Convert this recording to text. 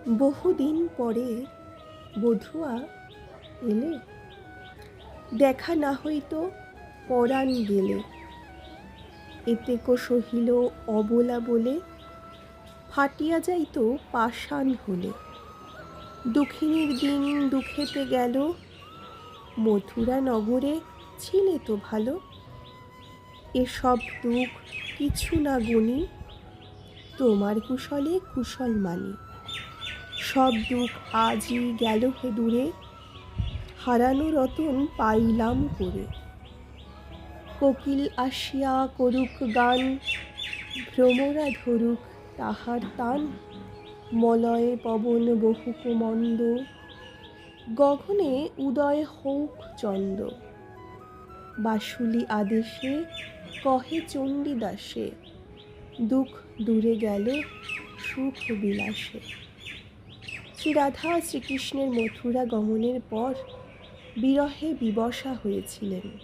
বহুদিন পরে বধূয়া এলে, দেখা না হইত পরাণ গেলে। এতেকো সহিল অবলা বলে, ফাটিয়া যাইত পাষাণ হলে। দুঃখিনীর দিন দুঃখেতে গেল, মথুরা নগরে ছিলে তো ভালো। এসব দুঃখ কিছু না গুনি, তোমার কুশলে কুশল মানি। সব দুঃখ আজই গেল হে দূরে, হারানো রতন পাইলাম করে। কোকিল আসিয়া করুক গান, ভ্রমরা ধরুক তাহার তান। মলয়ে পবন বহুক মন্দ, গগনে উদয় হউক চন্দ। বাসুলি আদেশে কহে চণ্ডীদাসে, দুঃখ দূরে গেল সুখ বিলাসে। শ্রীরাধা শ্রীকৃষ্ণের মথুরা গমনের পর বিরহে বিবশা হয়েছিলেন।